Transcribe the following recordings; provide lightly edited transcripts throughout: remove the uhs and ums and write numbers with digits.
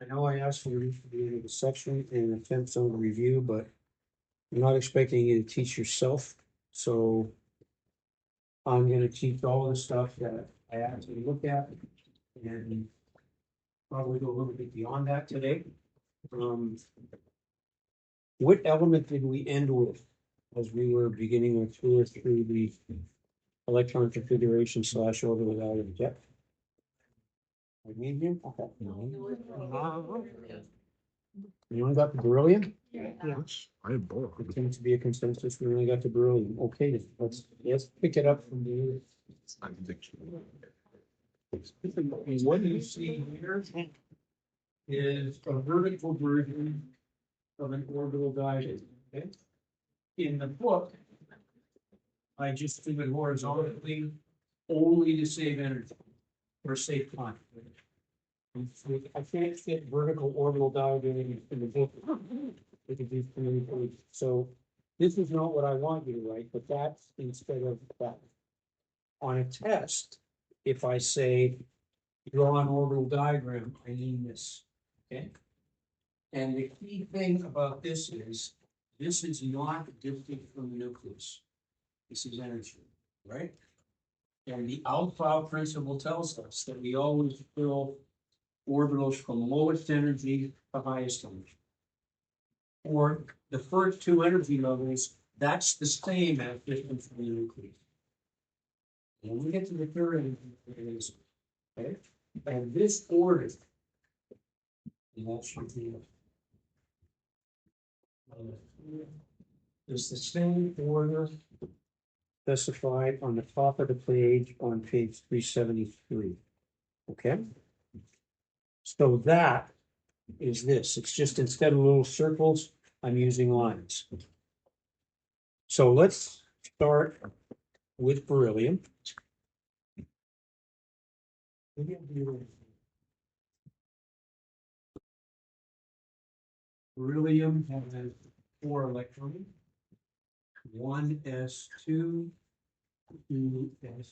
I know I asked for you to be in the section and attempt zone review, but I'm not expecting you to teach yourself. So I'm gonna teach all the stuff that I actually look at and probably go a little bit beyond that today. What element did we end with as we were beginning our tour through the electron configuration slash orbital value? Yep. Medium? Okay. You only got the beryllium? Yes, I am bored. It seems to be a consensus. We only got the beryllium. Okay, then let's pick it up from the. I think And what you see here is a vertical version of an orbital diagram. Okay? In the book, I just do it horizontally only to save energy or save time. I can't fit vertical orbital diagram in the book. It could be communicated. So this is not what I want you to write, but that's instead of that. On a test, if I say draw an orbital diagram, I mean this, okay? And the key thing about this is not distant from the nucleus. This is energy, right? And the Aufbau principle tells us that we always fill orbitals from lowest energy to highest energy. For the first two energy levels, that's the same as distance from the nucleus. When we get to the third energy, okay, and this order, and that should be is the same order specified on the top of the page on page 373. Okay? So that is this. It's just instead of little circles, I'm using lines. So let's start with beryllium. Beryllium has 4 electrons. 1s2, 2s2.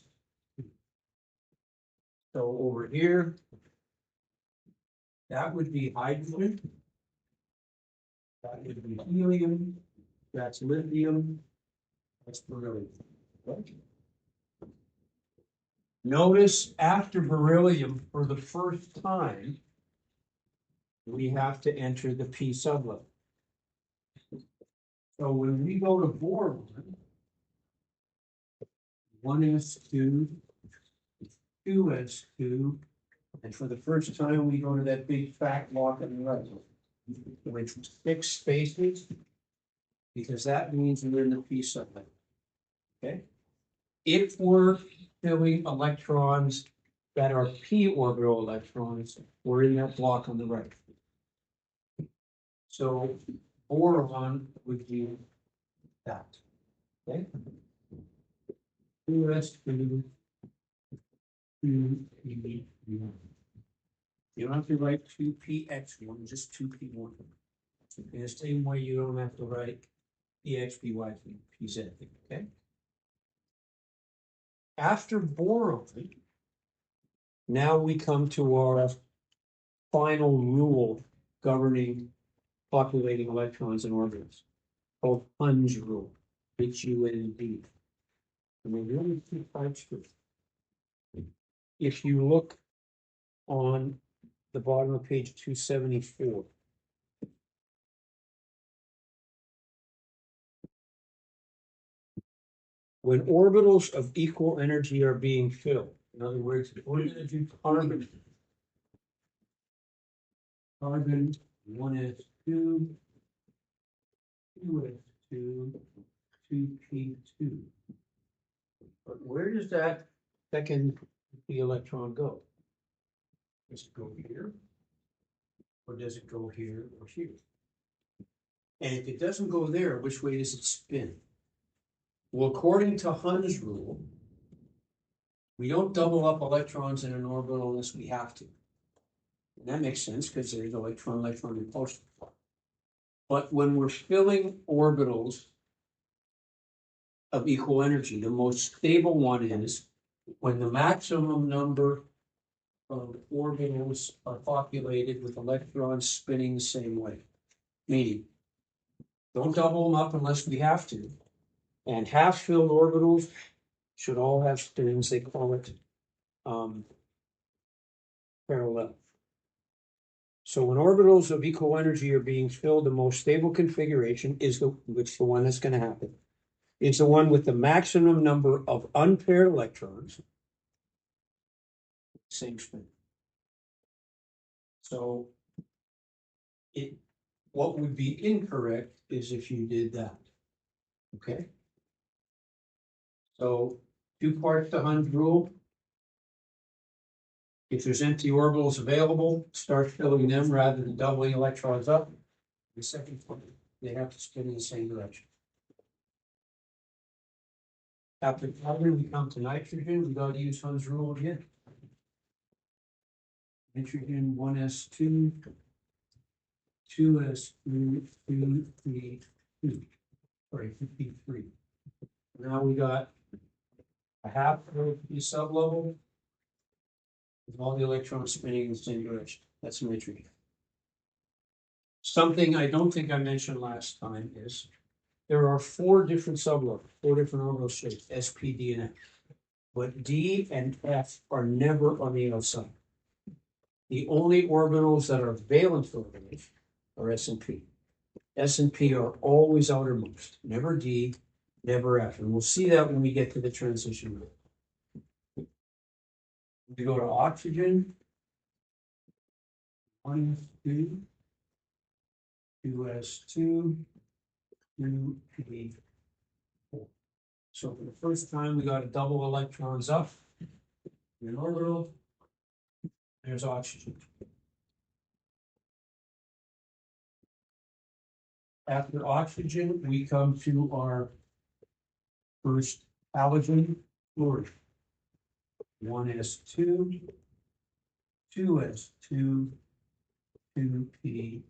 So over here, that would be hydrogen. That would be helium. That's lithium. That's beryllium. Right? Notice after beryllium, for the first time, we have to enter the p sublevel. So when we go to boron, 1s2, 2s2, and for the first time we go to that big fat block on the right, with 6 spaces, because that means we're in the p sublevel. Okay? If we're filling electrons that are p orbital electrons, we're in that block on the right. So boron would be that. Okay? 2s2, 2p1. You don't have to write 2px1, just 2p1. In the same way, you don't have to write pxpy, pz. Okay? After boron, now we come to our final rule governing populating electrons in orbitals, called Hund's rule, H-U-N-D. And there are only 2 types to it. If you look on the bottom of page 274, when orbitals of equal energy are being filled, in other words, we're going to do carbon. Carbon 1s2, 2s2, 2p2. But where does that second p electron go? Does it go here? Or does it go here or here? And if it doesn't go there, which way does it spin? Well, according to Hund's rule, we don't double up electrons in an orbital unless we have to. And that makes sense because there's electron-electron repulsion. But when we're filling orbitals of equal energy, the most stable one is when the maximum number of orbitals are populated with electrons spinning the same way. Meaning, don't double them up unless we have to. And half-filled orbitals should all have spins, they call it parallel. So when orbitals of equal energy are being filled, the most stable configuration is the one that's going to happen. It's the one with the maximum number of unpaired electrons. Same spin. So what would be incorrect is if you did that. Okay? So 2 parts to 100 rule. If there's empty orbitals available, start filling them rather than doubling electrons up. The second one, they have to spin in the same direction. After carbon, we come to nitrogen. We got to use Hund's rule again. Nitrogen 1s2, 2s2, 2, 3, 2. Sorry, 53. Now we got a half of the sublevel with all the electrons spinning in the same direction. That's nitrogen. Something I don't think I mentioned last time is there are 4 different sublevels, 4 different orbital shapes, S, P, D, and F. But D and F are never on the outside. The only orbitals that are valence orbitals are S and P. S and P are always outermost, never D, never F. And we'll see that when we get to the transition rule. We go to oxygen. 1, 2, 2s2, 2, 3, 4. So for the first time, we got to double electrons up in an orbital. There's oxygen. After oxygen, we come to our first halogen fluorine. 1s2, 2s2, 2p5.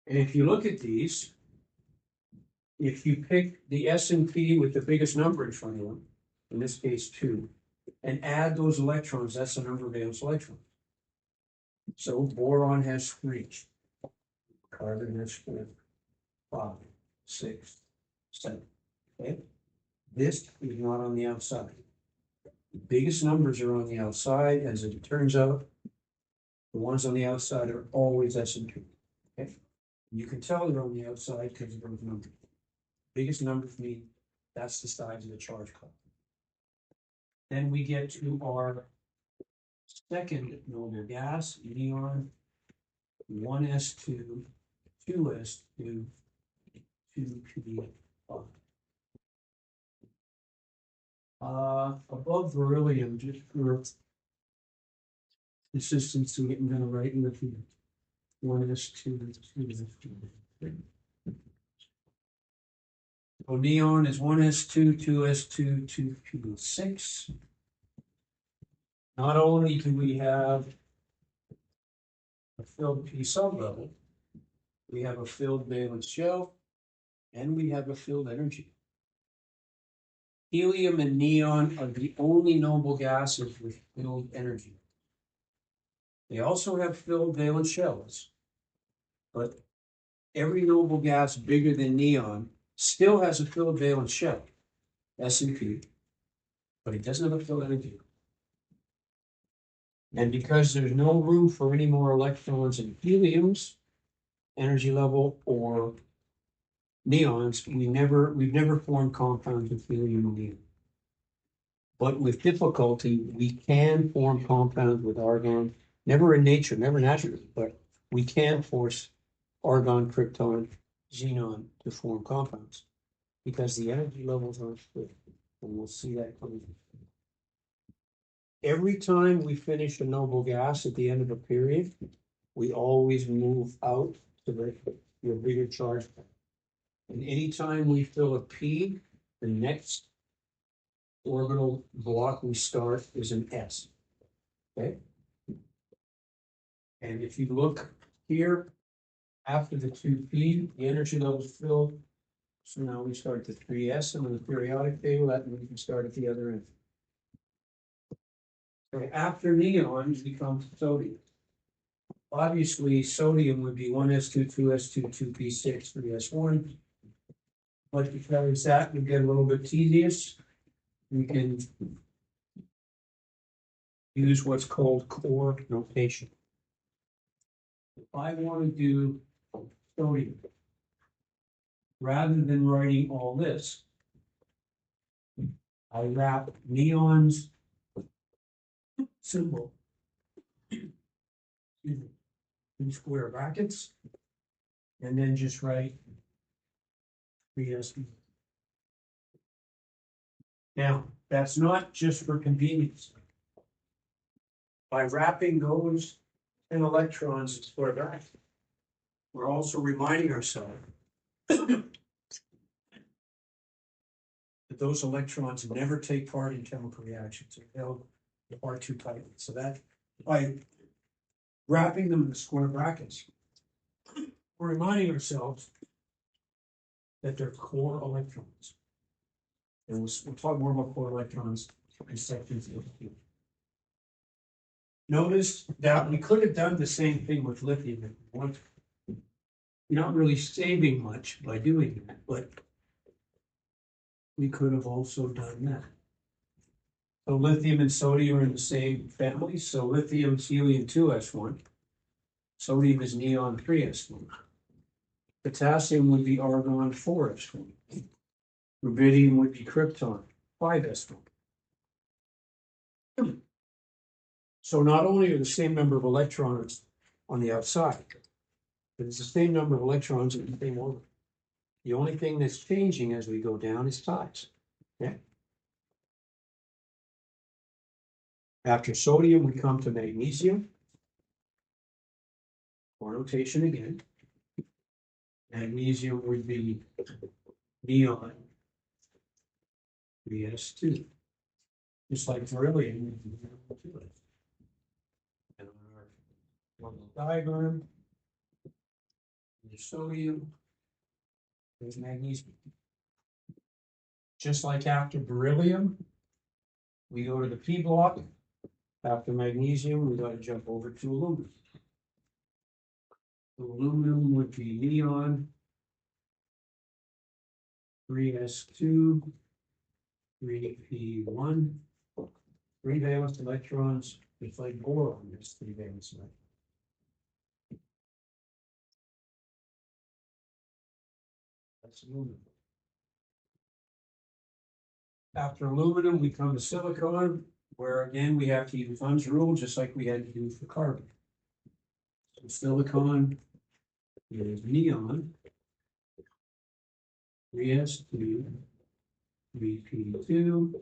And if you look at these, if you pick the S and P with the biggest number in front of them, in this case 2, and add those electrons, that's the number of valence electrons. So boron has 3, carbon has 4, 5, 6, 7. Okay, this is not on the outside. The biggest numbers are on the outside, as it turns out. The ones on the outside are always S and P. Okay, you can tell they're on the outside because of those numbers. Biggest numbers mean that's the size of the charge cloud. Then we get to our second noble gas, neon, 1s2, 2s2, 2p5. Above beryllium, just for consistency, I'm going to write in the field 1s2, 2s2. So neon is 1s2, 2s2, 2p6. Not only do we have a filled p sublevel, we have a filled valence shell, and we have a filled energy. Helium and neon are the only noble gases with filled energy. They also have filled valence shells, but every noble gas bigger than neon still has a filled valence shell, S and P, but it doesn't have a filled energy. And because there's no room for any more electrons in helium's energy level or neons, we've never formed compounds with helium and neon. But with difficulty, we can form compounds with argon. Never in nature, never naturally, but we can force argon, krypton, xenon to form compounds because the energy levels aren't split. And we'll see that coming. Every time we finish a noble gas at the end of a period, we always move out to your bigger charge. And anytime we fill a P, the next orbital block we start is an S. Okay? And if you look here, After the 2p, the energy level is filled. So now we start the 3s and on the periodic table, that means we start at the other end. So after neons, we come to sodium. Obviously, sodium would be 1s2, 2s2, 2p6, 3s1. But because that would get a little bit tedious, we can use what's called core notation. If I want to do sodium, rather than writing all this, I wrap neon's symbol in square brackets, and then just write 3s. Now, that's not just for convenience. By wrapping those 10 electrons in square brackets, we're also reminding ourselves that those electrons never take part in chemical reactions. They're held far too tightly. So that by wrapping them in the square brackets, we're reminding ourselves that they're core electrons. And we'll talk more about core electrons in sections. Notice that we could have done the same thing with lithium if we wanted. You're not really saving much by doing that, but we could have also done that. So lithium and sodium are in the same family. So lithium is helium 2s1. Sodium is neon 3s1. Potassium would be argon 4s1. Rubidium would be krypton 5s1. So not only are the same number of electrons on the outside, but it's the same number of electrons in the same orbit. The only thing that's changing as we go down is size. Okay. After sodium, we come to magnesium. Core notation again. Magnesium would be neon 3s2. Just like beryllium would be neon 2s. And on our diagram, there's sodium, there's magnesium. Just like after beryllium, we go to the P block. After magnesium, we got to jump over to aluminum. So aluminum would be neon 3s2, 3p1, 3 valence electrons, just like boron is 3 valence electrons. That's aluminum. After aluminum, we come to silicon, where again we have to use Hund's rule, just like we had to do for carbon. So silicon is neon 3s2, 3p2.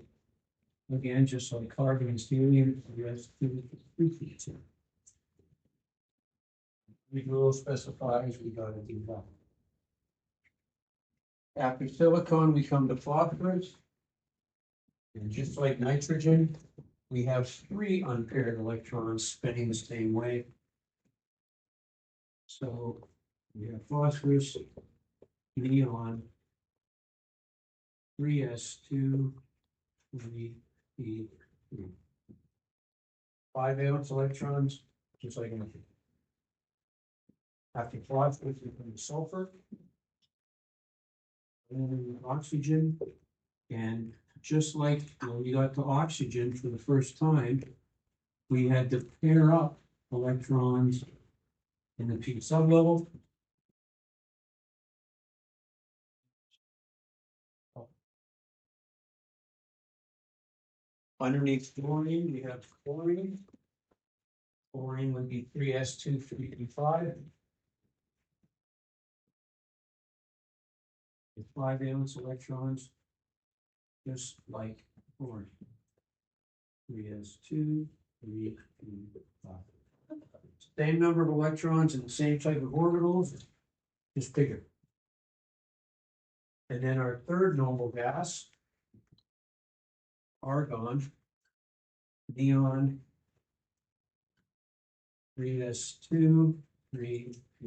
Again, just like carbon is helium, 3s2, 3p2. We rule specifies we got to do that. After silicon, we come to phosphorus. And just like nitrogen, we have 3 unpaired electrons spinning the same way. So we have phosphorus, neon, 3s2, 3p3. 5 valence electrons, just like nitrogen. After phosphorus, we come to sulfur, and oxygen, and just like when we got to oxygen for the first time, we had to pair up electrons in the p sublevel. Underneath fluorine, we have chlorine. Chlorine would be 3s2, 3p5. With 5 valence electrons, just like chlorine. 3s2, 3p5. Same number of electrons in the same type of orbitals, just bigger. And then our third noble gas, argon, neon, 3s2, 3p2.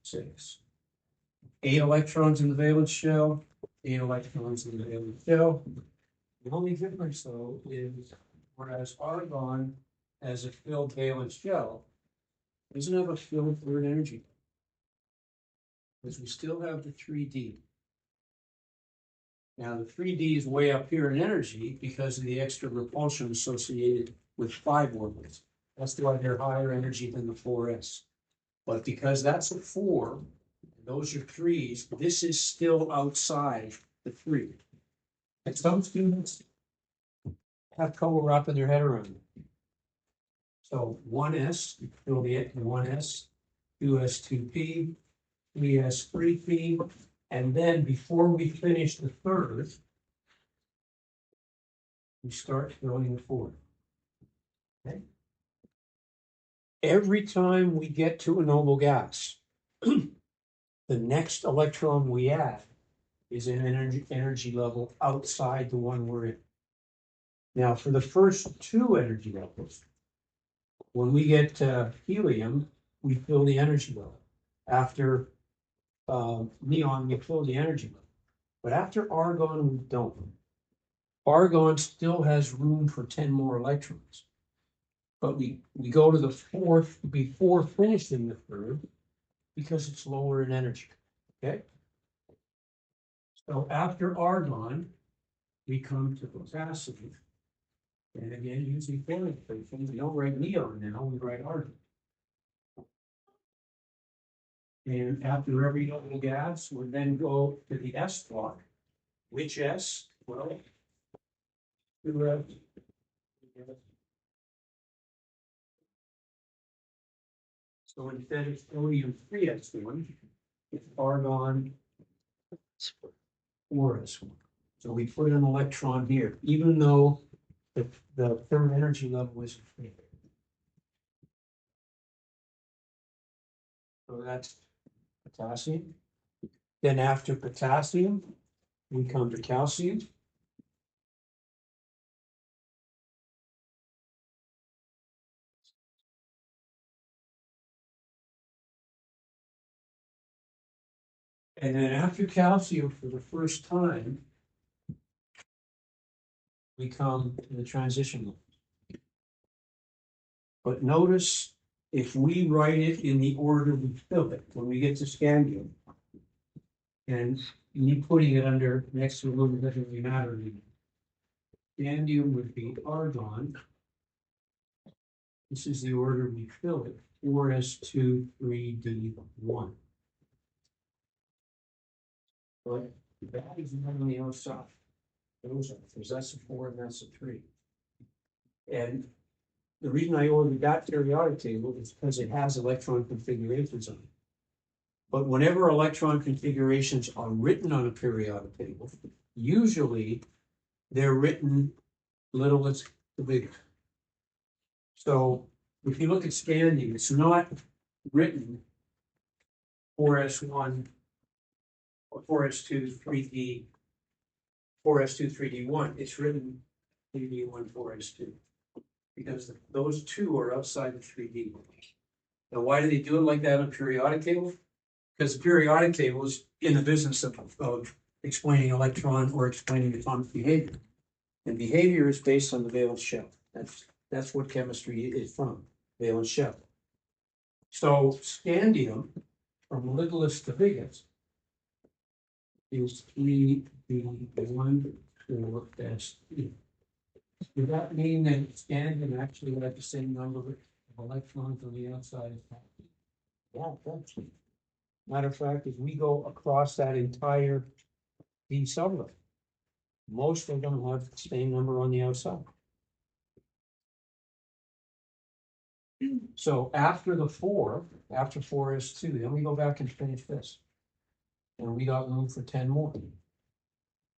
6. 8 electrons in the valence shell, 8 electrons in the valence shell. The only difference though is whereas argon has a filled valence shell, doesn't have a filled third energy. Because we still have the 3D. Now the 3D is way up here in energy because of the extra repulsion associated with 5 orbitals. That's why they're higher energy than the 4s. But because that's a 4, and those are 3s, this is still outside the 3. And some students have trouble wrapping their head around it. So 1s, you fill the 1s, 2s2p, 3s3p, and then before we finish the third, we start filling the 4. Okay. Every time we get to a noble gas, the next electron we add is an energy level outside the one we're in. Now, for the first 2 energy levels, when we get helium, we fill the energy level. After neon, we fill the energy level. But after argon, we don't. Argon still has room for 10 more electrons. But we go to the 4th before finishing the 3rd because it's lower in energy. Okay? So after argon, we come to potassium. And again, using formula equations, we don't write neon now, we write argon. And after every noble gas, we then go to the S block. Which S? Well, 2S. So instead of sodium 3s1, it's argon 4s1. So we put an electron here, even though the third energy level is 3. So that's potassium. Then after potassium, we come to calcium. And then after calcium, for the first time, we come to the transition level. But notice if we write it in the order we fill it, when we get to scandium, and me putting it under next to a little doesn't really matter anymore. Scandium would be argon. This is the order we fill it, 4s2, 3d1. But that is not on the outside. Those are, because that's a 4 and that's a 3. And the reason I ordered that periodic table is because it has electron configurations on it. But whenever electron configurations are written on a periodic table, usually they're written littlest to bigger. So if you look at scandium, it's not written 4s1 or 4s2, 3d, 4s2, 3d1. It's written 3d1, 4s2. Because those two are outside the 3D. Now, why do they do it like that on a periodic table? Because the periodic table is in the business of explaining electron or explaining atomic behavior. And behavior is based on the valence shell. That's what chemistry is from, valence shell. So scandium, from littlest to biggest, is 3d1 or s3. Does that mean that scandium actually had the same number of electrons on the outside as hydrogen? Yeah, that's it. Matter of fact, if we go across that entire D sublet, most of them have the same number on the outside. So after the 4, after 4s2, then we go back and finish this. And we got room for 10 more.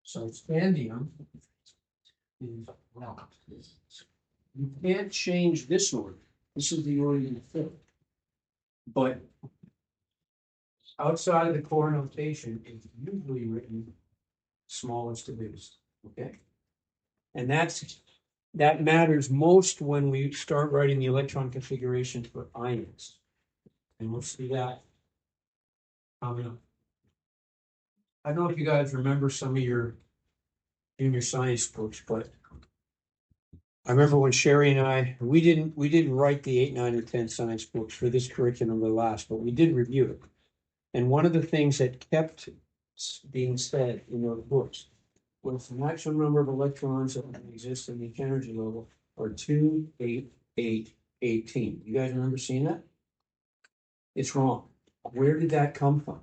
So scandium is well. You can't change this order. This is the order you fill. But outside of the core notation, it's usually written smallest to biggest. Okay. And that matters most when we start writing the electron configuration for ions. And we'll see that coming up. I don't know if you guys remember some of your junior science books, but I remember when Sherry and we didn't write the 8, 9, or 10 science books for this curriculum the last, but we did review it. And one of the things that kept being said in those books was the maximum number of electrons that exist in each energy level are 2, 8, 8, 18. You guys remember seeing that? It's wrong. Where did that come from?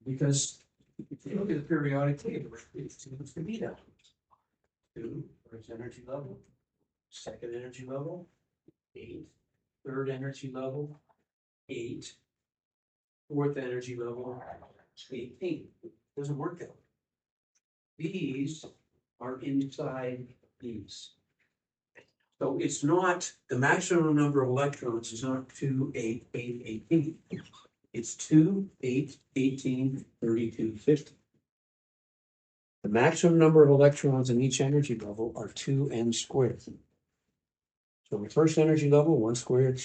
Because if you look at the periodic table, it seems to be that. 2, first energy level, second energy level, 8, third energy level, 8, fourth energy level, 18. Doesn't work that way. These are inside these. So it's not, the maximum number of electrons is not 2, 8, 8, 18. It's 2, 8, 18, 32, 50. The maximum number of electrons in each energy level are 2n squared. So the first energy level, 1 squared,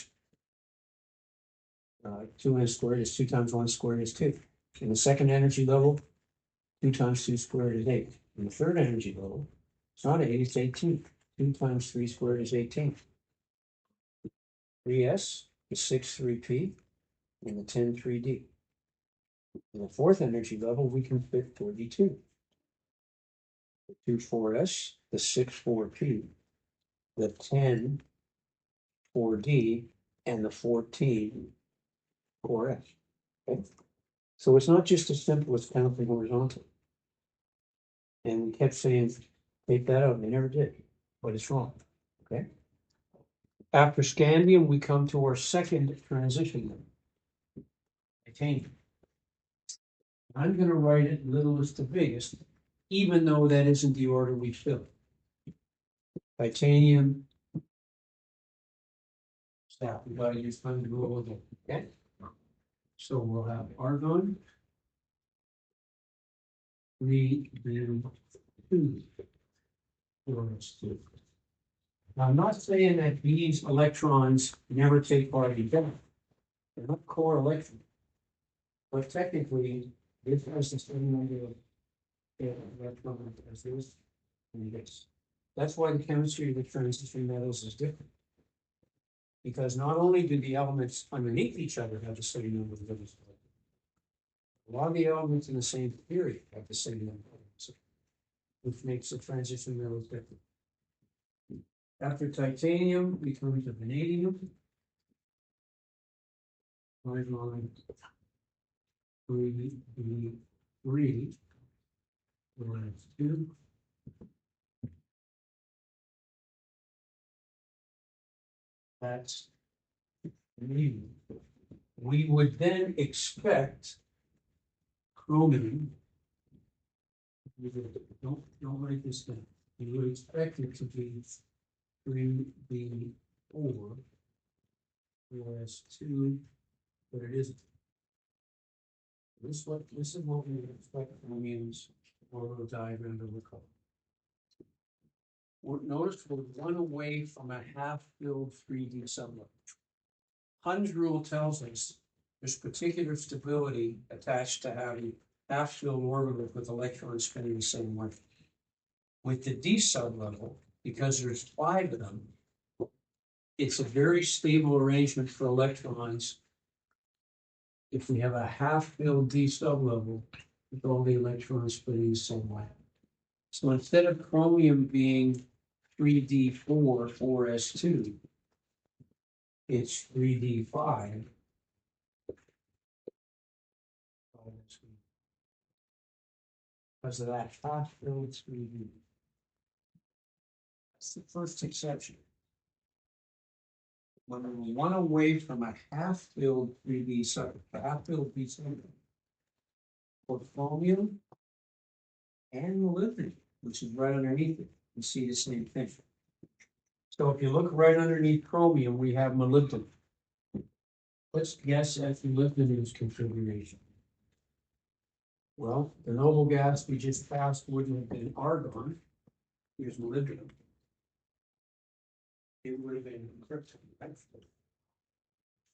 2n squared is 2 times 1 squared is 2. In the second energy level, 2 times 2 squared is 8. In the third energy level, it's not 8, it's 18. 2 times 3 squared is 18. 3s is 6 3p, and the 10 3d. In the fourth energy level, we can fit 42. The 2 4s, the 6 4p, the 10 4d, and the 14 4s. Okay? So it's not just as simple as counting horizontal. And we kept saying, take that out, and they never did, but it's wrong. Okay. After scandium, we come to our second transition limit, titanium. I'm going to write it littlest to biggest, even though that isn't the order we fill. Titanium. Stop. We got to use time to go over there. Okay. So we'll have argon. 3, 2, 4s2. Now, I'm not saying that these electrons never take part in that. They're not core electrons. But technically, this has the same number of electrons as this and this. That's why the chemistry of the transition metals is different. Because not only do the elements underneath each other have the same number of electrons, a lot of the elements in the same period have the same number of electrons, which makes the transition metals different. After titanium, we come to vanadium. Line 3, 3, 2. That's vanadium. We would then expect chromium. Don't write this down. We would expect it to be 3b4, whereas 2, but it isn't. This is what we would expect chromium's orbital diagram to look like. Notice we're one away from a half-filled 3D sublevel. Hund's rule tells us there's particular stability attached to having half-filled orbitals with electrons spinning the same way. With the D sublevel, because there's 5 of them, it's a very stable arrangement for electrons if we have a half-filled D sublevel with all the electrons spinning the same way. So instead of chromium being 3d4, 4s2, it's 3d5. Because of that half-filled 3d. That's the first exception. When we're one away from a half-filled 3d subgroup, a half-filled B subgroup, for chromium and molybdenum, which is right underneath it, you see the same thing. So if you look right underneath chromium, we have molybdenum. Let's guess at the molybdenum's configuration. Well, the noble gas we just passed wouldn't have been argon. Here's molybdenum. It would have been krypton.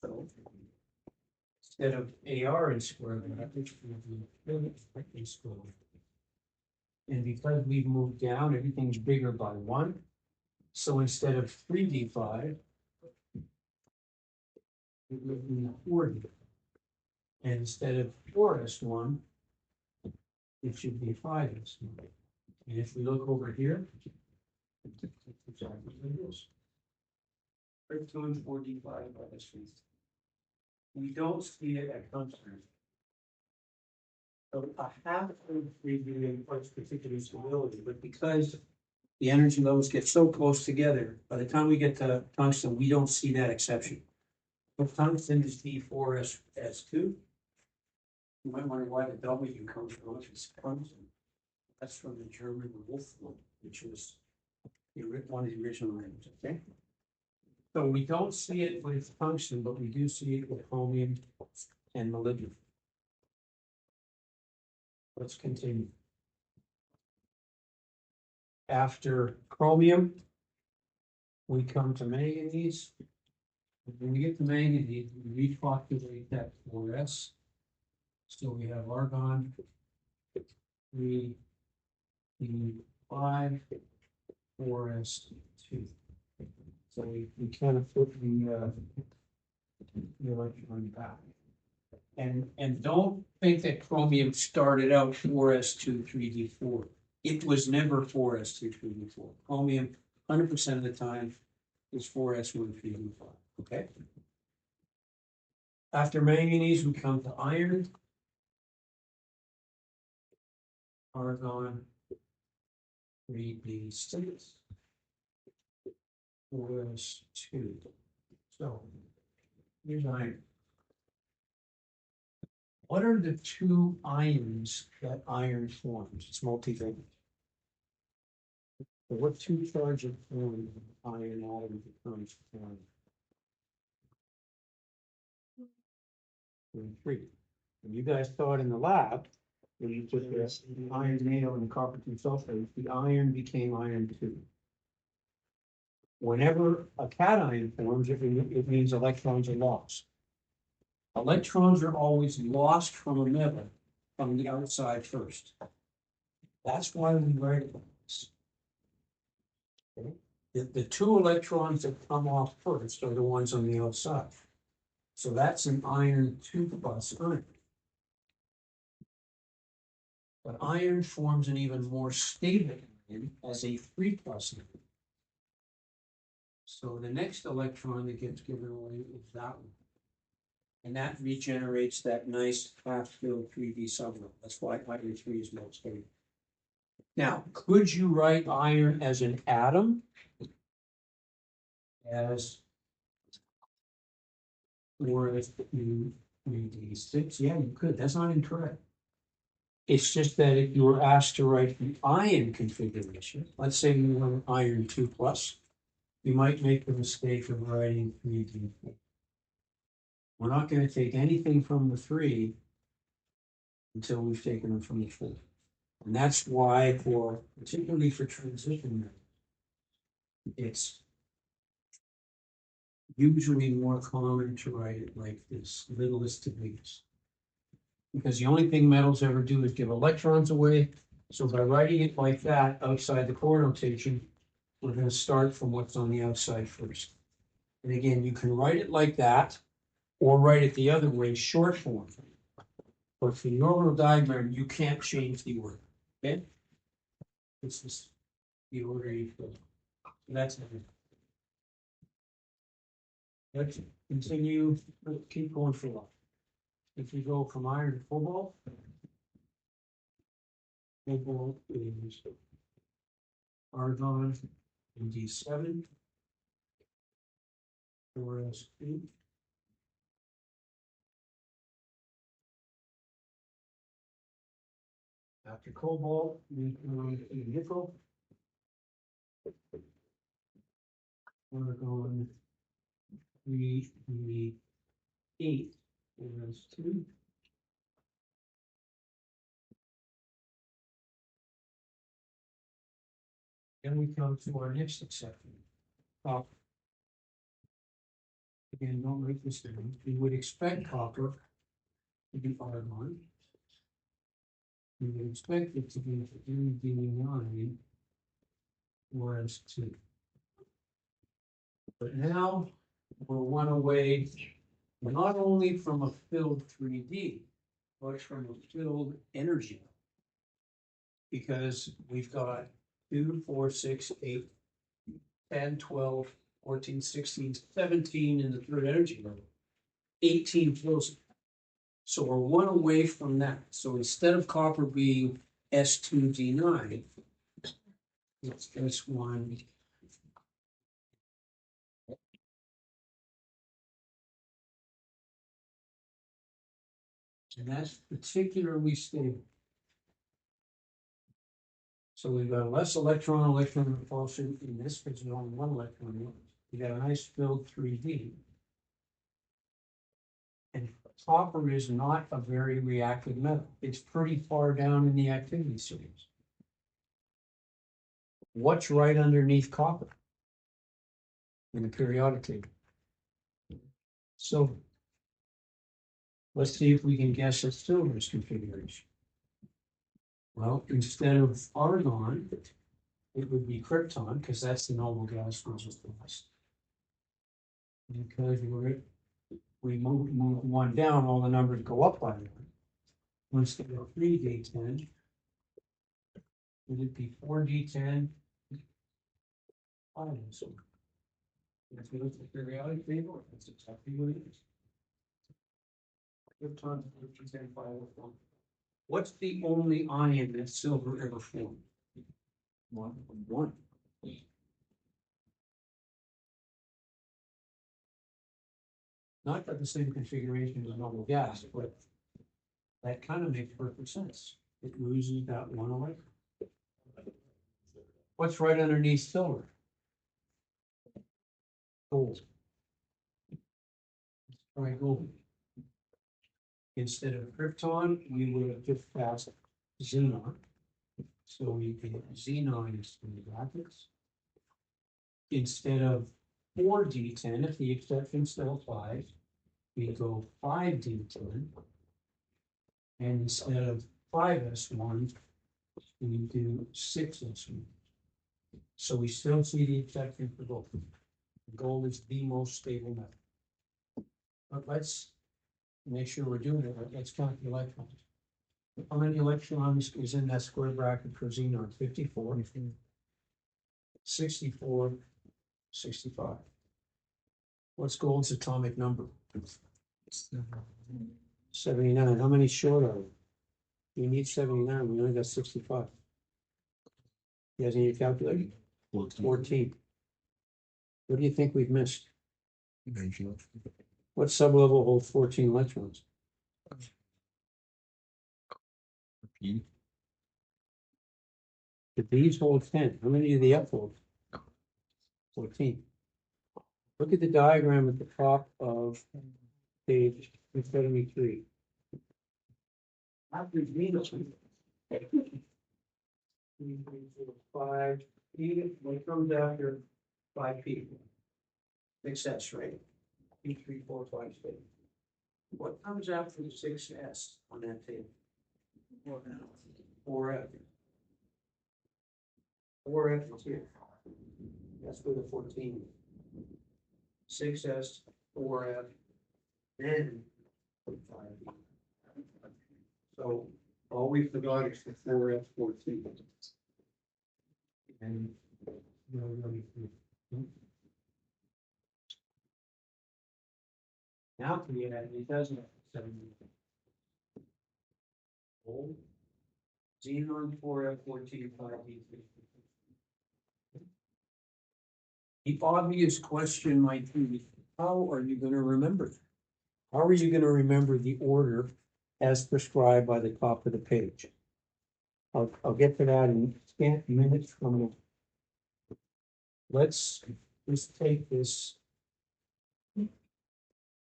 So instead of AR in square brackets, we do in square brackets. And because we've moved down, everything's bigger by 1. So instead of 3d5, it would be 4d. And instead of 4s1, it should be 5s1. And if we look over here, it's exactly what it is. 13, 4d5 by s3. We don't see it at constant. So a half of 3d imparts particular stability, but because the energy levels get so close together, by the time we get to tungsten, we don't see that exception. If tungsten is D4S2, you might wonder why the W comes from, if it's tungsten. That's from the German wolf one, which was one of the original names, okay? So we don't see it with tungsten, but we do see it with chromium and molybdenum. Let's continue. After chromium, we come to manganese. When we get to manganese, we repopulate that 4s. So we have argon, 3, 5, 4s2. So we kind of put the electron back. And don't think that chromium started out 4s2, 3d4. It was never 4s2, 3d4. Chromium, 100% of the time, is 4s1, 3d5. Okay. After manganese, we come to iron, argon, 3d6, 4s2. So here's iron. What are the two ions that iron forms? It's multivalent. So what two charges form iron atom becomes formed? 3. And you guys saw it in the lab, when you put the iron nail and copper 2 sulfate, the iron became iron 2. Whenever a cation forms, it means electrons are lost. Electrons are always lost from a metal from the outside first. That's why we write it like this. Okay? The 2 electrons that come off first are the ones on the outside. So that's an iron 2 plus iron. But iron forms an even more stable ion as a 3 plus ion. So the next electron that gets given away is that one. And that regenerates that nice half-filled 3D subgroup. That's why iron 3 is most stable. Now, could you write iron as an atom? As 4s3d6? Yeah, you could. That's not incorrect. It's just that if you were asked to write the ion configuration, let's say you want iron 2 plus, you might make the mistake of writing 3d4. We're not going to take anything from the 3 until we've taken them from the 4. And that's why, particularly for transition metals, it's usually more common to write it like this, littlest to biggest. Because the only thing metals ever do is give electrons away. So by writing it like that outside the core notation, we're going to start from what's on the outside first. And again, you can write it like that, or write it the other way, short form. But for the orbital diagram, you can't change the order. Okay? This is the order you put. That's it. Let's continue, keep going for a while. If we go from iron to cobalt, cobalt is argon in D7, 4s2. After cobalt, we come to nickel. Argon 3d8, 4s2. Then we come to our next exception, copper. Again, don't write this down. We would expect copper to be argon. We would expect it to be 3D9 or S2. But now we're one away, not only from a filled 3D, but from a filled energy. Because we've got 2, 4, 6, 8, 10, 12, 14, 16, 17 in the third energy level. 18 flows. So we're one away from that. So instead of copper being S2D9, it's S1. And that's particularly stable. So we've got less electron repulsion in this because there's only one electron. We got a nice filled 3D. And copper is not a very reactive metal. It's pretty far down in the activity series. What's right underneath copper in the periodic table? Silver. Let's see if we can guess at silver's configuration. Well, instead of argon, it would be krypton, because that's the noble gas which is the last. Because we move one down, all the numbers go up by one. Instead of 3D10, it'd be 4D10. So if you look at the periodic table, that's exactly what it is. Krypton, 4D10, 501. What's the only ion that silver ever formed? One. Not got the same configuration as normal gas, but that kind of makes perfect sense. It loses that one electron. What's right underneath silver? Gold. Try gold. Instead of krypton, we would have just passed xenon. So we can xenon is in the brackets. Instead of 4D10, if the exception still applies, we go 5D10. And instead of 5S1, we do 6S1. So we still see the exception for gold. Gold is the most stable metal. But let's make sure we're doing it right. Let's count the electrons. How many electrons is in that square bracket for xenon? 54. 64. 65. What's gold's atomic number? 79. How many short are we? You need 79. We only got 65. You guys need to calculate? 14. What do you think we've missed? What sublevel holds 14 electrons? The B's hold 10. How many do the F hold? 14. Look at the diagram at the top of page 73. After Venus, 3, 4, 5, P, what comes after 5P? Success rate. P, 3, 4, 5, 6. What comes after the 6S on that table? 4F. 4F is here. That's where the 14 is. 6S, 4F, then 5. So all we forgot is the 4F 14. And now we add it doesn't have 7. Old xenon 4F 14 5D3. The obvious question might be, how are you going to remember that? How are you going to remember the order as prescribed by the top of the page? I'll get to that in scant minutes from now. Let's just take this.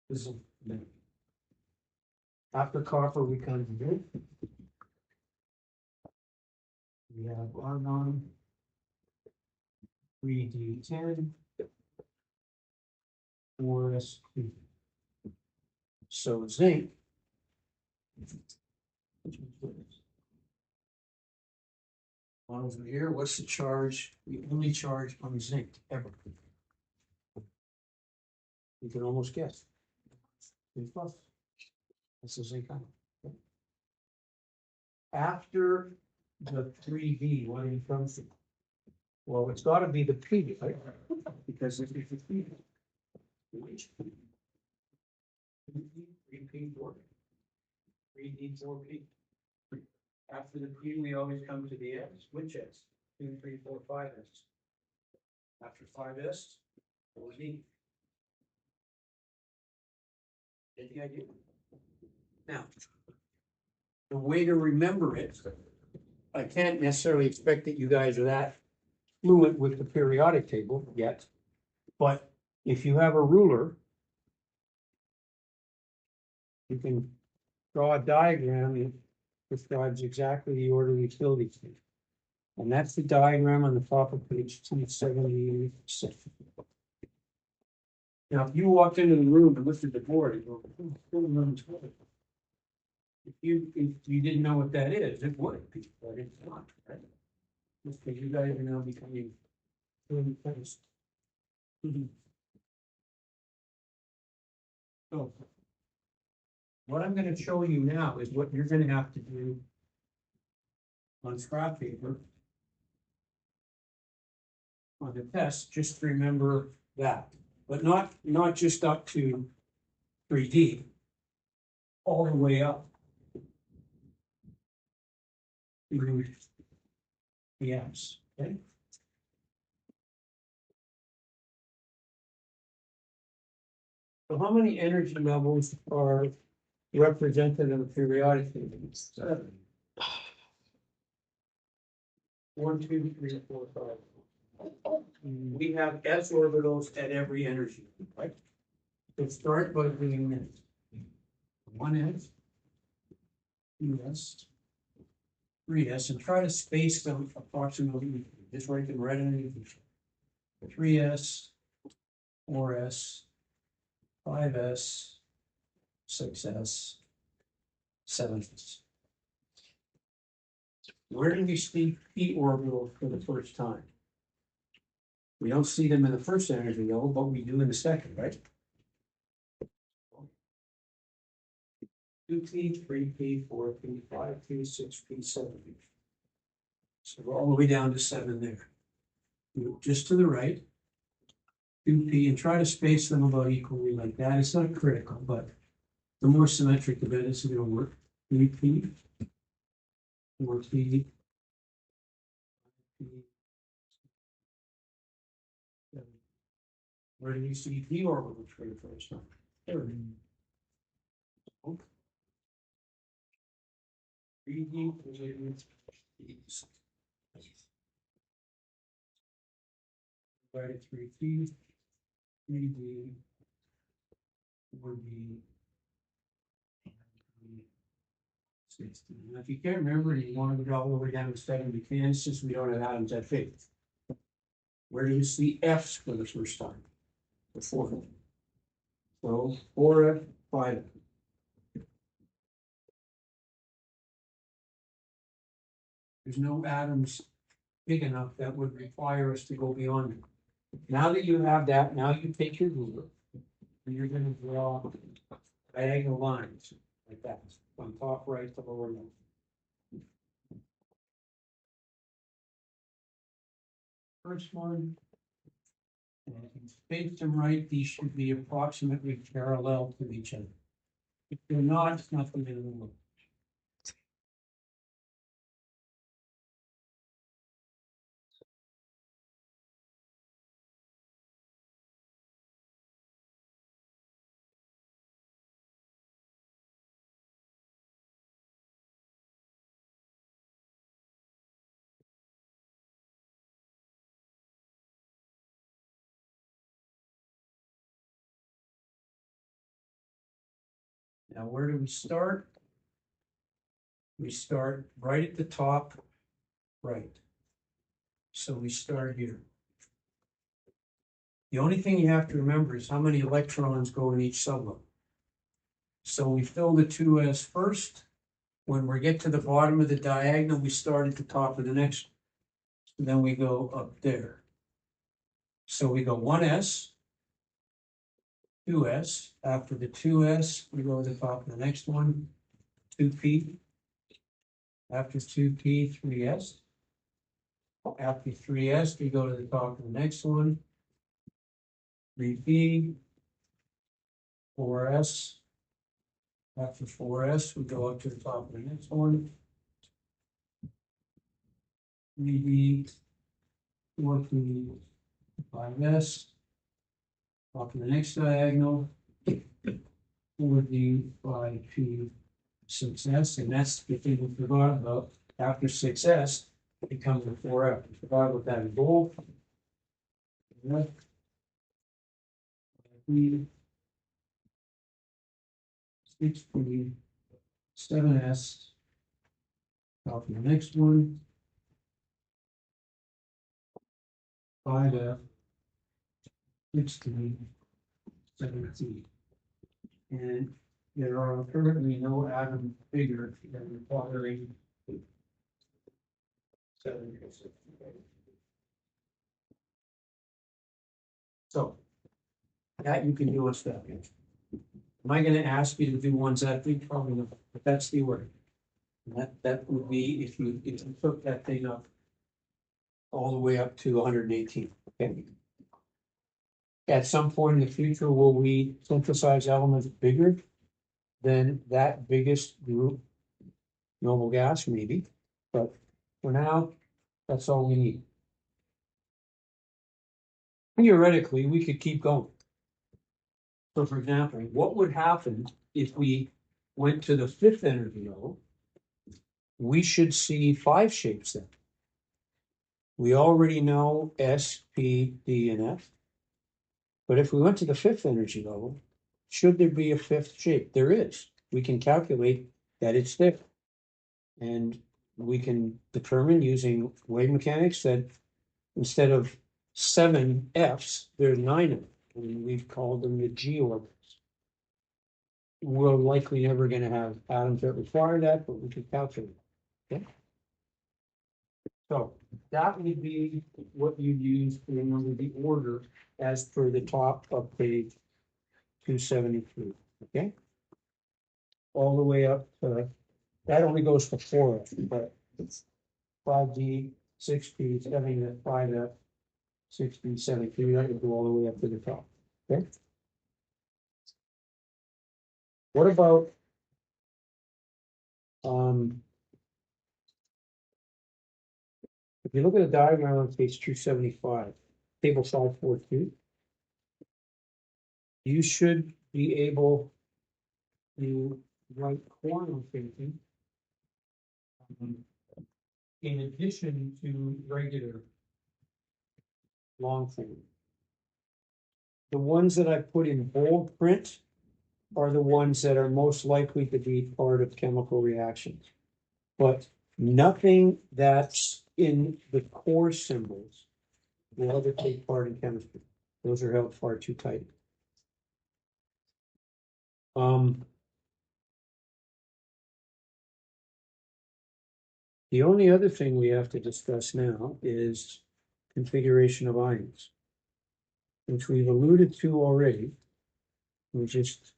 This is after copper, we come to here. We have argon, 3D10, 4S2. So zinc On over here, what's the charge? The only charge on zinc ever. You can almost guess. 3+. That's the zinc ion. After the 3D, what do you come to? Well, it's gotta be the P, right? Because if it's the P. Which? 3P, 4P. 3D, 4P. After the P, we always come to the S. Which S? 2, 3, 4, 5 S. After 5S, 4D. Get the idea? Now, the way to remember it, I can't necessarily expect that you guys are that fluent with the periodic table yet, but if you have a ruler, you can draw a diagram that describes exactly the order we fill these things. And that's the diagram on the top of page 276. Now, if you walked into the room and lifted the board, you go, "Oh, fill the room's full." If you didn't know what that is, it would be, but it's not, right? Because you guys are now becoming really fast. So, what I'm gonna show you now is what you're gonna have to do on scrap paper on the test, just remember that, but not just up to 3D, all the way up. Yes, okay. So how many energy levels are represented in the periodic table? 7. 1, 2, 3, 4, 5. We have s orbitals at every energy, right? So start by doing this. 1s, 2s, 3s, and try to space them approximately. Just write them right underneath each other. 3s, 4s, 5s, 6s, 7s. Where do we see p orbitals for the first time? We don't see them in the first energy level, but we do in the second, right? 2p, 3p, 4p, 5p, 6p, 7p. So we're all the way down to 7 there. Move just to the right, 2p, and try to space them about equally like that. It's not critical, but the more symmetric the better, it's going to work. 3p, 4p, 5p, 7p. Where do you see p orbitals for the first time? There. 3D, 3p, 3D, 4D, 16. Now, if you can't remember, you want to go all the way down to 7, you can. It's just we don't have atoms that big. Where do you see F's for the first time? The 4. So 4F, 5F. There's no atoms big enough that would require us to go beyond it. Now that you have that, now you take your ruler and you're going to draw diagonal lines like that, from top right to lower left. First one, and if you space them right, these should be approximately parallel to each other. If they're not, it's not going to work. Now, where do we start? We start right at the top, right. So we start here. The only thing you have to remember is how many electrons go in each sublevel. So we fill the 2s first, when we get to the bottom of the diagonal, we start at the top of the next. Then we go up there. So we go 1s, 2s. After the 2s, we go to the top of the next one, 2p. After 2p, 3s. After 3s, we go to the top of the next one, 3p, 4s. After 4s, we go up to the top of the next one, 3b, 4p, 5s. Up to the next diagonal, 4d, 5p, 6s, and that's the thing we forgot about. After 6s, it comes to 4f. We forgot about that in bold. F, P, 6p, 7s. Up to the next one, 5f, 6p, 7p. And there are currently no atom bigger than requiring 7. So that you can do a step. Am I gonna ask you to do ones that big? Probably not, but that's the order. And that would be if you took that thing up all the way up to 118, okay? At some point in the future, will we synthesize elements bigger than that biggest group? Noble gas, maybe, but for now, that's all we need. Theoretically, we could keep going. So for example, what would happen if we went to the 5th energy level? We should see 5 shapes then. We already know S, P, D, and F. But if we went to the 5th energy level, should there be a 5th shape? There is. We can calculate that it's there. And we can determine using wave mechanics that instead of 7 Fs, there's 9 of them. And we've called them the G orbitals. We're likely never going to have atoms that require that, but we can calculate. Okay. So that would be what you use to remember the order as per the top of page 273. Okay. All the way up to that only goes to 4F, but it's 5D, 6P, 7F, 5F, 6P, 7P, that would go all the way up to the top. Okay. What about if you look at a diagram on page 275, table 542, you should be able to write quantum thinking in addition to regular long form. The ones that I put in bold print are the ones that are most likely to be part of chemical reactions. But nothing that's in the core symbols will ever take part in chemistry. Those are held far too tight. The only other thing we have to discuss now is configuration of ions, which we've alluded to already. We just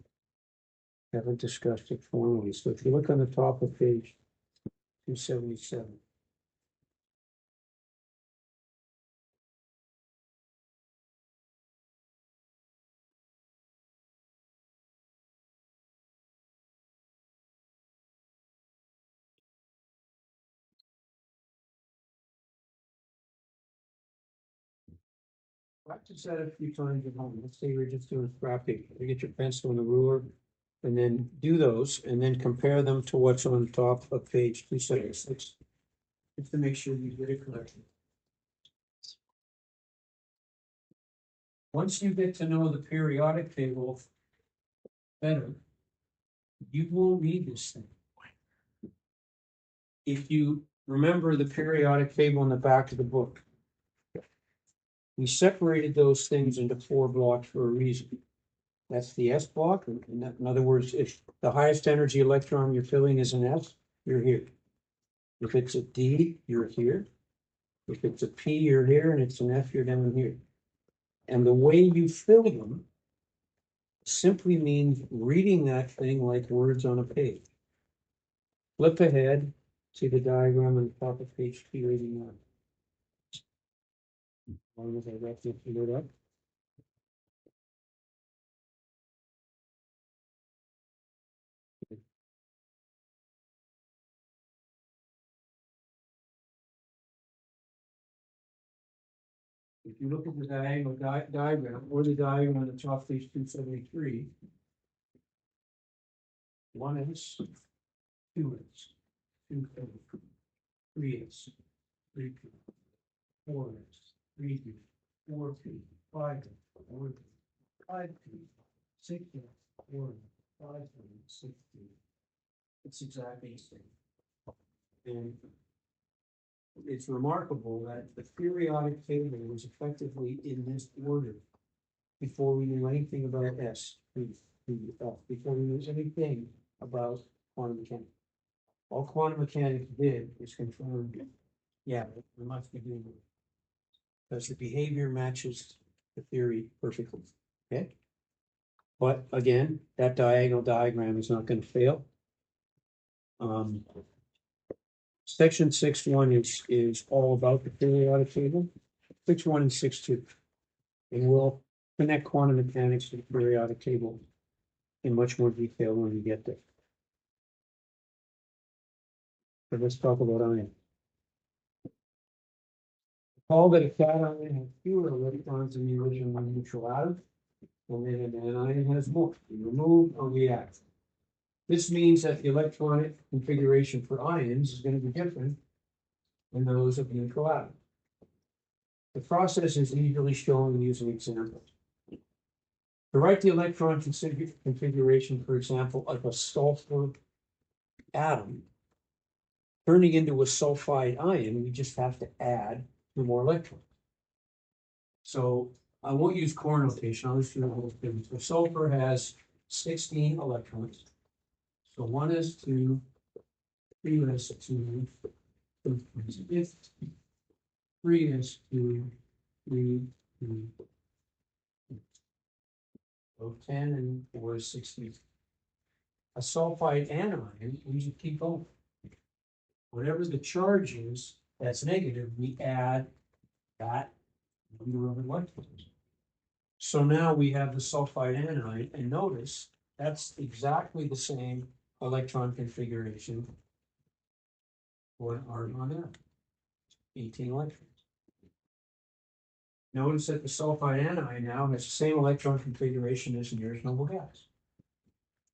haven't discussed it formally. So if you look on the top of page 277. Practice that a few times at home. Let's say you're just doing scrap paper. You get your pencil and a ruler and then do those and then compare them to what's on top of page 276. Just to make sure you get it correctly. Once you get to know the periodic table better, you won't need this thing. If you remember the periodic table in the back of the book, we separated those things into 4 blocks for a reason. That's the S block. In other words, if the highest energy electron you're filling is an S, you're here. If it's a D, you're here. If it's a P, you're here, and it's an F, you're down here. And the way you fill them simply means reading that thing like words on a page. Flip ahead, see the diagram on the top of page 289. As long as I got this figured out. If you look at the diagonal diagram, or the diagram that's off page 273, 1s, 2s, 2, 3s, 3p, 4s, 3p, 4p, 5p, 4p, 5p, 6p, 4p, 5p, 6p. It's exactly the same. And it's remarkable that the periodic table was effectively in this order before we knew anything about S, before we knew anything about quantum mechanics. All quantum mechanics did is confirm, yeah, we must be doing it. Because the behavior matches the theory perfectly, okay? But again, that diagonal diagram is not going to fail. Section 6.1 is all about the periodic table. 6.1 and 6.2. And we'll connect quantum mechanics to the periodic table in much more detail when we get there. But let's talk about ion. Recall that a cation has fewer electrons in the original neutral atom, and then an anion has more. We remove or react. This means that the electronic configuration for ions is going to be different than those of neutral atoms. The process is easily shown using examples. To write the electron configuration, for example, of a sulfur atom, turning into a sulfide ion, we just have to add 2 more electrons. So I won't use core notation, I'll just do the whole thing. So sulfur has 16 electrons. So 1 is 2, 3 is 2, 3 is 2, 3, 2. So 10 and 4 is 16. A sulfide anion, we just keep going. Whatever the charge is that's negative, we add that number of electrons. So now we have the sulfide anion, and notice that's exactly the same electron configuration for an argon atom, 18 electrons. Notice that the sulfide anion now has the same electron configuration as nearest noble gas.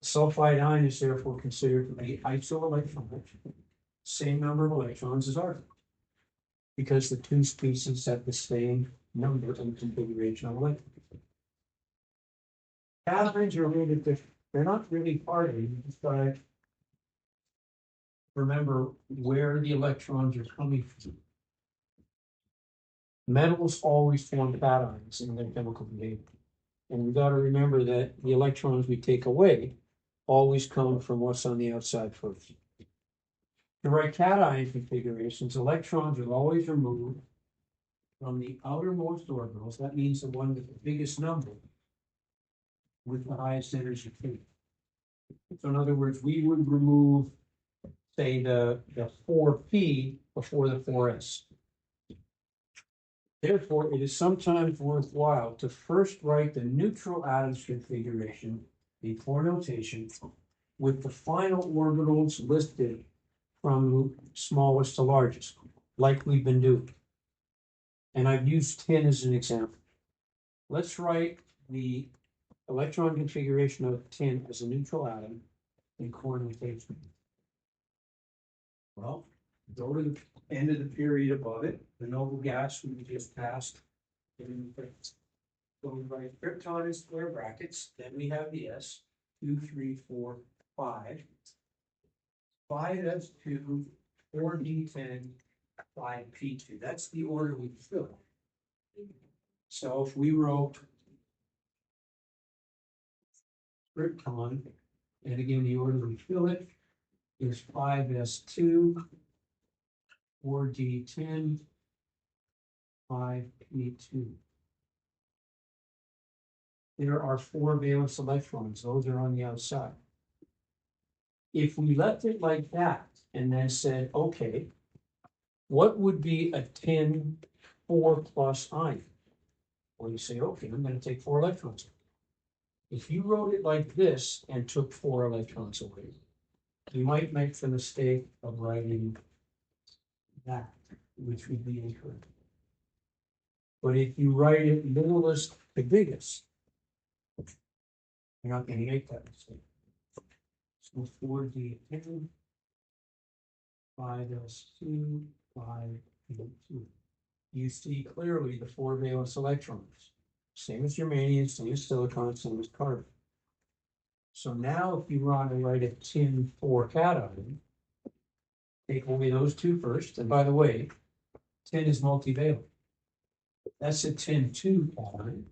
The sulfide ion is therefore considered to be isoelectronic, same number of electrons as argon, because the 2 species have the same number and configuration of electrons. Cations are a little bit different. They're not really party, you just gotta remember where the electrons are coming from. Metals always form cations in their chemical behavior. And we gotta remember that the electrons we take away always come from what's on the outside first. To write cation configurations, electrons are always removed from the outermost orbitals. That means the one with the biggest number with the highest energy field. So in other words, we would remove, say, the 4p before the 4s. Therefore, it is sometimes worthwhile to first write the neutral atom's configuration before notation with the final orbitals listed from smallest to largest, like we've been doing. And I've used 10 as an example. Let's write the electron configuration of 10 as a neutral atom in core notation. Well, go to the end of the period above it, the noble gas we just passed. So we write krypton in square brackets, then we have the S, 2, 3, 4, 5. 5s2, 4d10, 5p2. That's the order we fill. So if we wrote krypton, and again the order we fill it is 5s2, 4d10, 5p2. There are 4 valence electrons, those are on the outside. If we left it like that and then said, okay, what would be a 10, 4 plus ion? Well, you say, okay, I'm gonna take 4 electrons. If you wrote it like this and took 4 electrons away, you might make the mistake of writing that, which would be incorrect. But if you write it littlest to biggest, you're not gonna make that mistake. So 4d10, 5s2, 5p2. You see clearly the 4 valence electrons. Same as germanium, same as silicon, same as carbon. So now if you want to write a tin 4 cation, take away those 2 first. And by the way, tin is multivalent. That's a tin 2 cation,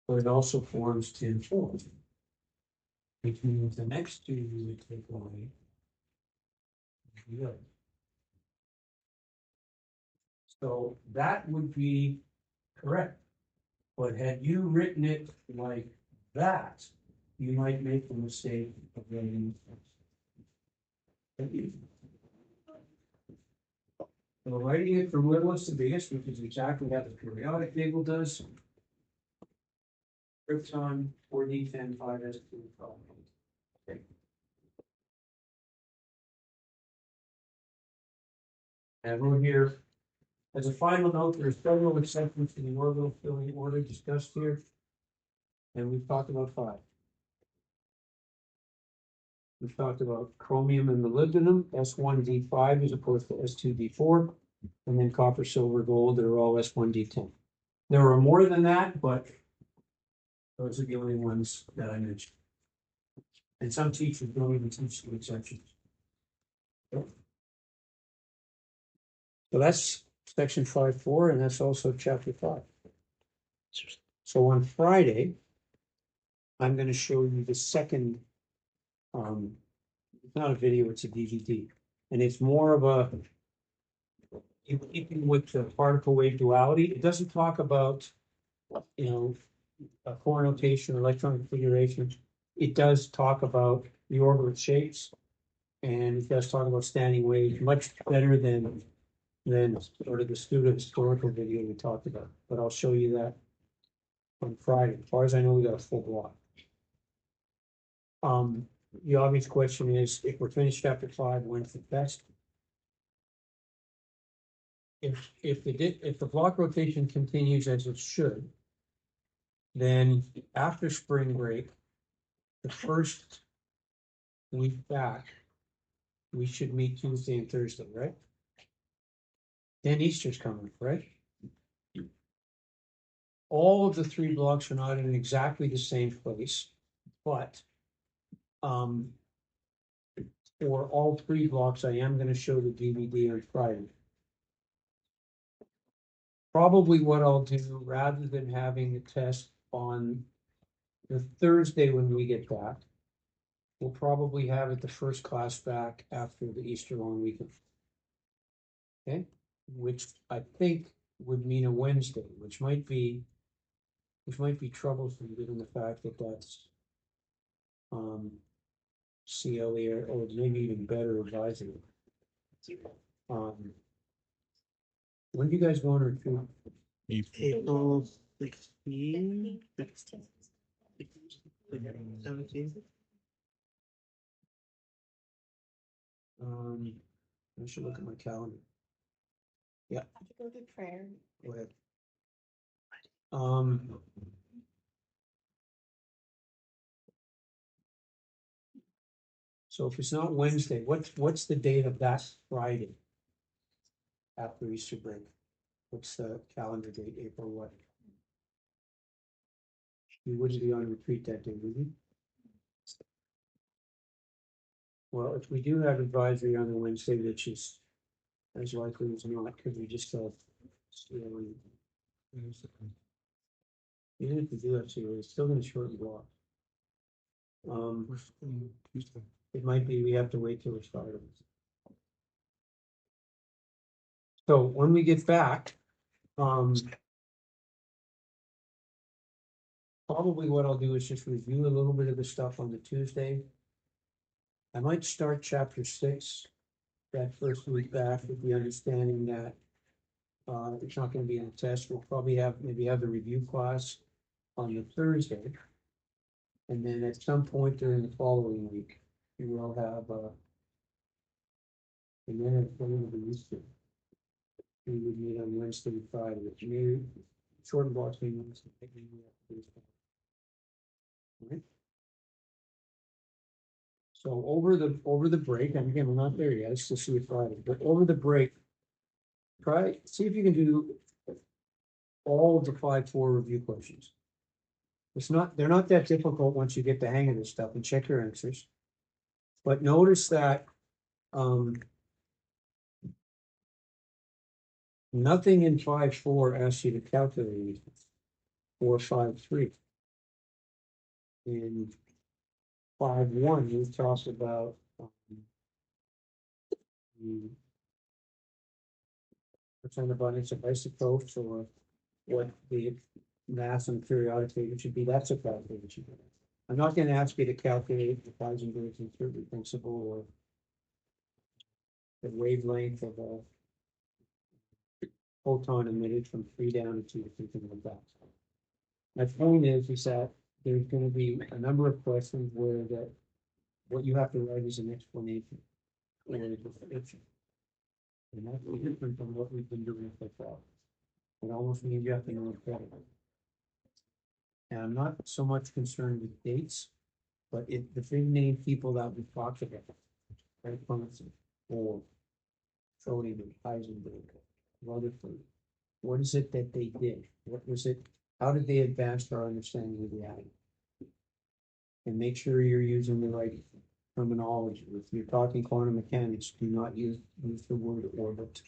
but it also forms tin 4. Which means the next 2 you would take away. Good. So that would be correct. But had you written it like that, you might make the mistake of writing. So writing it from littlest to biggest, which is exactly what the periodic table does. Krypton 4d10 5s2 12. Okay. And we're here. As a final note, there are several exceptions to the orbital filling order discussed here. And we've talked about 5. We've talked about chromium and molybdenum, S1d5 as opposed to S2d4, and then copper, silver, gold, they're all S1d10. There are more than that, but those are the only ones that I mentioned. And some teachers don't even teach the exceptions. So that's section 5.4, and that's also chapter 5. So on Friday, I'm going to show you the second, it's not a video, it's a DVD. And it's more of a, in keeping with the particle wave duality, it doesn't talk about, a core notation or electron configuration. It does talk about the orbital shapes, and it does talk about standing waves much better than sort of the pseudo historical video we talked about. But I'll show you that on Friday. As far as I know, we got a full block. The obvious question is, if we're finished chapter 5, when's the best? If the block rotation continues as it should, then after spring break, the first week back, we should meet Tuesday and Thursday, right? Then Easter's coming, right? All of the 3 blocks are not in exactly the same place, but for all 3 blocks, I am going to show the DVD on Friday. Probably what I'll do, rather than having the test on the Thursday when we get back, we'll probably have it the first class back after the Easter long weekend. Okay, which I think would mean a Wednesday, which might be troublesome given the fact that that's CLE or maybe even better advisory. When do you guys go on retreat? April 16, 17. I should look at my calendar. I could go to prayer. Go ahead. So if it's not Wednesday, what's the date of that Friday after Easter break? What's the calendar date? April what? You wouldn't be on retreat that day, would you? Well, if we do have advisory on the Wednesday, which is as likely as not, because we just have CLE. Even if we do have CLE, it's still gonna shorten the block. it might be we have to wait till it starts. So when we get back, probably what I'll do is just review a little bit of the stuff on the Tuesday. I might start chapter 6 that first week back with the understanding that it's not gonna be in a test. We'll probably maybe have the review class on the Thursday. And then at some point during the following week, we will have and then it's going to be used to. We would meet on Wednesday and Friday, which may short blocks meetings. Right. So over the break, and again, we're not there yet, it's just see Friday, but over the break, see if you can do all of the 5-4 review questions. They're not that difficult once you get the hang of this stuff and check your answers. But notice that nothing in 5-4 asks you to calculate anything, or 5-3. In 5-1, we talked about the percent abundance of isotopes, or what the mass and periodic table should be. That's a calculation. I'm not going to ask you to calculate the Heisenberg's uncertainty principle or the wavelength of a photon emitted from 3 down to 2 or something like that. My point is that there's going to be a number of questions where what you have to write is an explanation or a description. And that's different from what we've been doing so far. It almost means you have to know better. And I'm not so much concerned with dates, but the big name people that we talked about, right? Or Schrodinger, Heisenberg, Rutherford. What is it that they did? What was it? How did they advance our understanding of the atom? And make sure you're using the right terminology. If you're talking quantum mechanics, do not use the word orbit.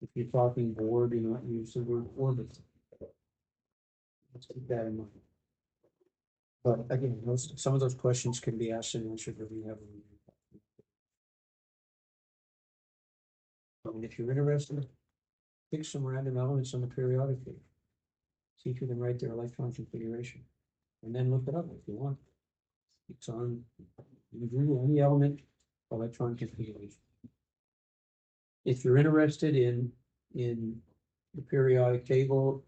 If you're talking Bohr, do not use the word orbit. Let's keep that in mind. But again, some of those questions can be asked and answered if you have a review. And if you're interested, pick some random elements on the periodic table. See if you can write their electron configuration. And then look it up if you want. It's on, you can Google any element electron configuration. If you're interested in the periodic table,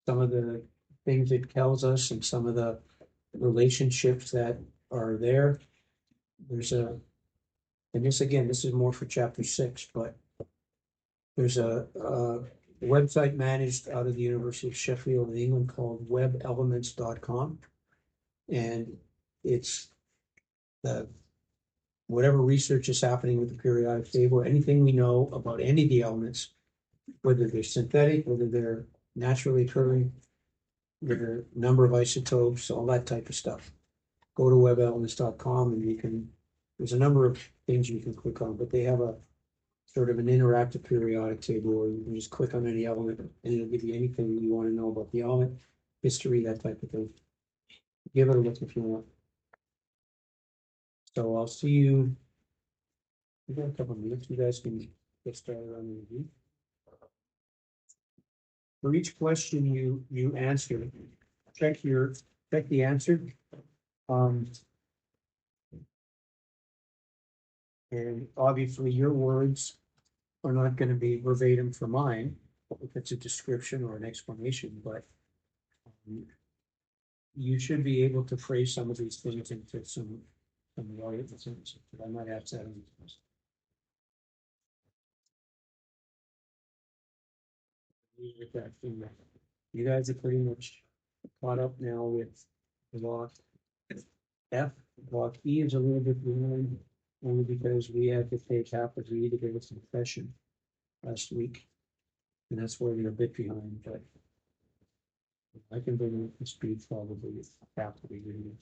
some of the things it tells us and some of the relationships that are there, there's and this is more for chapter 6, but there's a website managed out of the University of Sheffield in England called webelements.com. And it's whatever research is happening with the periodic table, anything we know about any of the elements, whether they're synthetic, whether they're naturally occurring, their number of isotopes, all that type of stuff. Go to webelements.com and there's a number of things you can click on, but they have a sort of an interactive periodic table where you can just click on any element and it'll give you anything you want to know about the element, history, that type of thing. Give it a look if you want. So I'll see you. We've got a couple of minutes. You guys can get started on the review. For each question you answer, check the answer. And obviously your words are not going to be verbatim for mine if it's a description or an explanation, but you should be able to phrase some of these things into some right sentences. I might have said them. You guys are pretty much caught up now with block F. Block E is a little bit behind, only because we had to take half of E to give us a confession last week. And that's where we're a bit behind, but I can bring it to speed probably half the beginning.